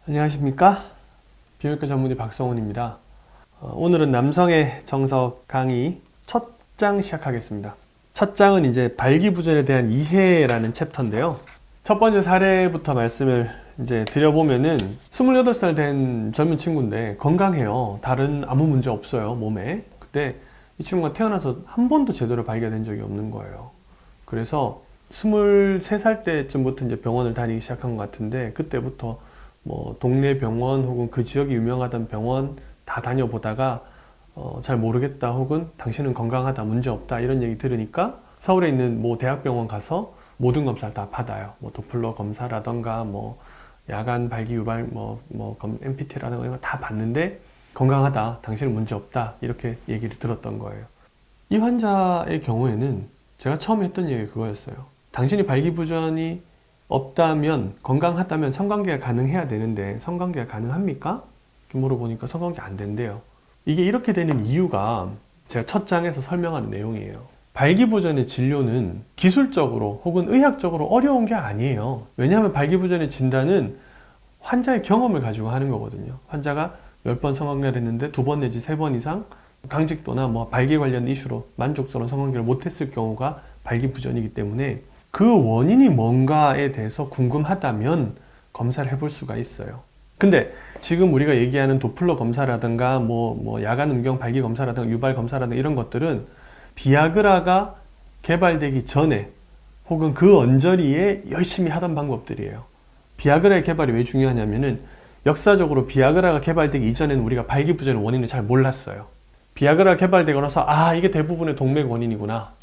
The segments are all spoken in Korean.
안녕하십니까? 비뇨기과 전문의 박성훈입니다. 오늘은 남성의 정석 강의 첫 장 시작하겠습니다. 첫 장은 이제 발기부전에 대한 이해라는 챕터인데요. 첫 번째 사례부터 말씀을 이제 드려보면은 28살 된 젊은 친구인데 건강해요. 다른 아무 문제 없어요, 몸에. 그때 이 친구가 태어나서 한 번도 제대로 발기된 적이 없는 거예요. 그래서 23살 때쯤부터 이제 병원을 다니기 시작한 것 같은데, 그때부터 뭐 동네 병원 혹은 그 지역이 유명하던 병원 다 다녀보다가 잘 모르겠다 혹은 당신은 건강하다 문제없다 이런 얘기 들으니까 서울에 있는 뭐 대학병원 가서 모든 검사를 다 받아요. 뭐 도플러 검사라던가 뭐 야간 발기 유발 MPT라든가 이런 거 다 받는데 건강하다, 당신은 문제없다 이렇게 얘기를 들었던 거예요. 이 환자의 경우에는 제가 처음 했던 얘기가 그거였어요. 당신이 발기부전이 없다면, 건강하다면 성관계가 가능해야 되는데 성관계가 가능합니까? 이렇게 물어보니까 성관계 안 된대요. 이게 이렇게 되는 이유가 제가 첫 장에서 설명하는 내용이에요. 발기부전의 진료는 기술적으로 혹은 의학적으로 어려운 게 아니에요. 왜냐하면 발기부전의 진단은 환자의 경험을 가지고 하는 거거든요. 환자가 10번 성관계를 했는데 2번 내지 3번 이상 강직도나 뭐 발기 관련 이슈로 만족스러운 성관계를 못했을 경우가 발기부전이기 때문에 그 원인이 뭔가에 대해서 궁금하다면 검사를 해볼 수가 있어요. 근데 지금 우리가 얘기하는 도플러 검사라든가 뭐 야간 음경 발기 검사라든가 유발 검사라든가 이런 것들은 비아그라가 개발되기 전에 혹은 그 언저리에 열심히 하던 방법들이에요. 비아그라의 개발이 왜 중요하냐면은 역사적으로 비아그라가 개발되기 이전에는 우리가 발기부전의 원인을 잘 몰랐어요. 비아그라 개발되고 나서 이게 대부분의 동맥 원인이구나,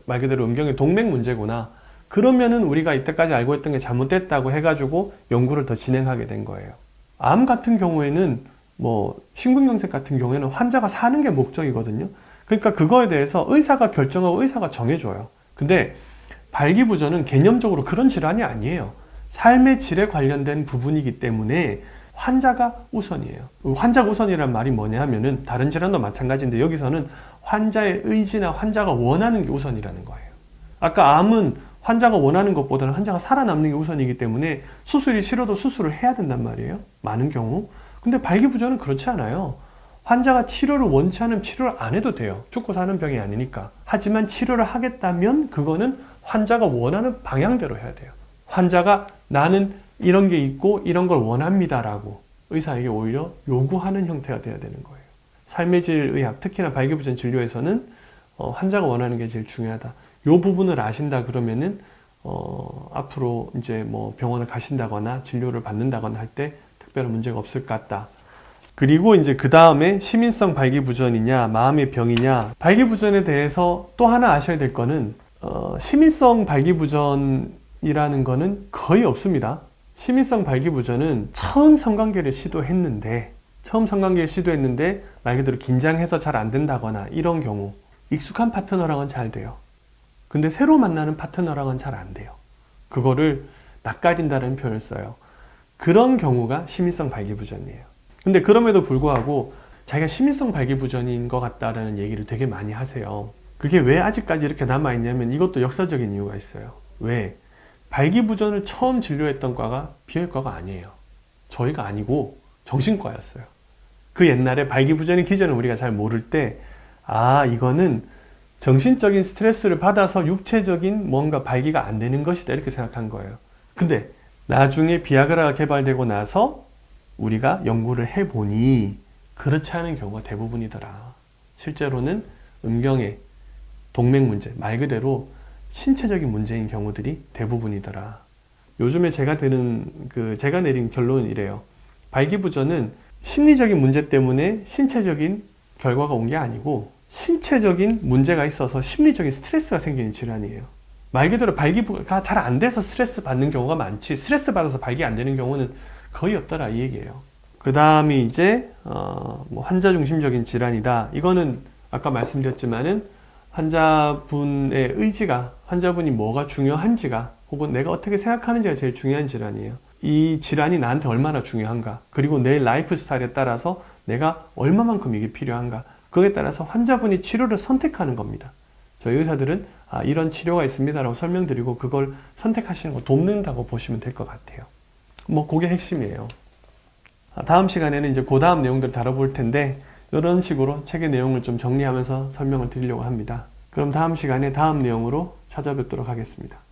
말 그대로 음경의 동맥 문제구나, 그러면은 우리가 이때까지 알고 있던 게 잘못됐다고 해가지고 연구를 더 진행하게 된 거예요. 암 같은 경우에는 뭐 심근경색 같은 경우에는 환자가 사는 게 목적이거든요. 그러니까 그거에 대해서 의사가 결정하고 의사가 정해줘요. 근데 발기부전은 개념적으로 그런 질환이 아니에요. 삶의 질에 관련된 부분이기 때문에 환자가 우선이에요. 환자가 우선이라는 말이 뭐냐 하면은 다른 질환도 마찬가지인데 여기서는 환자의 의지나 환자가 원하는 게 우선이라는 거예요. 아까 암은 환자가 원하는 것보다는 환자가 살아남는 게 우선이기 때문에 수술이 싫어도 수술을 해야 된단 말이에요. 많은 경우. 근데 발기부전은 그렇지 않아요. 환자가 치료를 원치 않으면 치료를 안 해도 돼요. 죽고 사는 병이 아니니까. 하지만 치료를 하겠다면 그거는 환자가 원하는 방향대로 해야 돼요. 환자가 나는 이런 게 있고 이런 걸 원합니다라고 의사에게 오히려 요구하는 형태가 돼야 되는 거예요. 삶의 질 의학, 특히나 발기부전 진료에서는 환자가 원하는 게 제일 중요하다. 요 부분을 아신다 그러면은 앞으로 이제 뭐 병원을 가신다거나 진료를 받는다거나 할 때 특별한 문제가 없을 것 같다. 그리고 이제 그 다음에 시민성 발기부전이냐 마음의 병이냐, 발기부전에 대해서 또 하나 아셔야 될 거는 시민성 발기부전이라는 거는 거의 없습니다. 시민성 발기부전은 처음 성관계를 시도했는데 말 그대로 긴장해서 잘 안 된다거나 이런 경우, 익숙한 파트너랑은 잘 돼요. 근데 새로 만나는 파트너랑은 잘 안 돼요. 그거를 낯가린다는 표현을 써요. 그런 경우가 시민성 발기부전이에요. 근데 그럼에도 불구하고 자기가 시민성 발기부전인 것 같다라는 얘기를 되게 많이 하세요. 그게 왜 아직까지 이렇게 남아있냐면 이것도 역사적인 이유가 있어요. 왜? 발기부전을 처음 진료했던 과가 비뇨기과가 아니에요. 저희가 아니고 정신과였어요. 그 옛날에 발기부전의 기전을 우리가 잘 모를 때 이거는 정신적인 스트레스를 받아서 육체적인 뭔가 발기가 안 되는 것이다 이렇게 생각한 거예요. 근데 나중에 비아그라가 개발되고 나서 우리가 연구를 해보니 그렇지 않은 경우가 대부분이더라. 실제로는 음경의 동맥 문제, 말 그대로 신체적인 문제인 경우들이 대부분이더라. 요즘에 제가 내린 결론은 이래요. 발기부전은 심리적인 문제 때문에 신체적인 결과가 온 게 아니고 신체적인 문제가 있어서 심리적인 스트레스가 생기는 질환이에요. 말 그대로 발기가 잘 안 돼서 스트레스 받는 경우가 많지, 스트레스 받아서 발기 안 되는 경우는 거의 없더라 이 얘기예요. 그 다음에 이제 환자 중심적인 질환이다. 이거는 아까 말씀드렸지만은 환자분의 의지가, 환자분이 뭐가 중요한지가 혹은 내가 어떻게 생각하는지가 제일 중요한 질환이에요. 이 질환이 나한테 얼마나 중요한가, 그리고 내 라이프 스타일에 따라서 내가 얼마만큼 이게 필요한가, 그에 따라서 환자분이 치료를 선택하는 겁니다. 저희 의사들은 이런 치료가 있습니다 라고 설명드리고 그걸 선택하시는 거 돕는다고 보시면 될 것 같아요. 뭐 그게 핵심이에요. 다음 시간에는 이제 그 다음 내용들을 다뤄볼 텐데 이런 식으로 책의 내용을 좀 정리하면서 설명을 드리려고 합니다. 그럼 다음 시간에 다음 내용으로 찾아뵙도록 하겠습니다.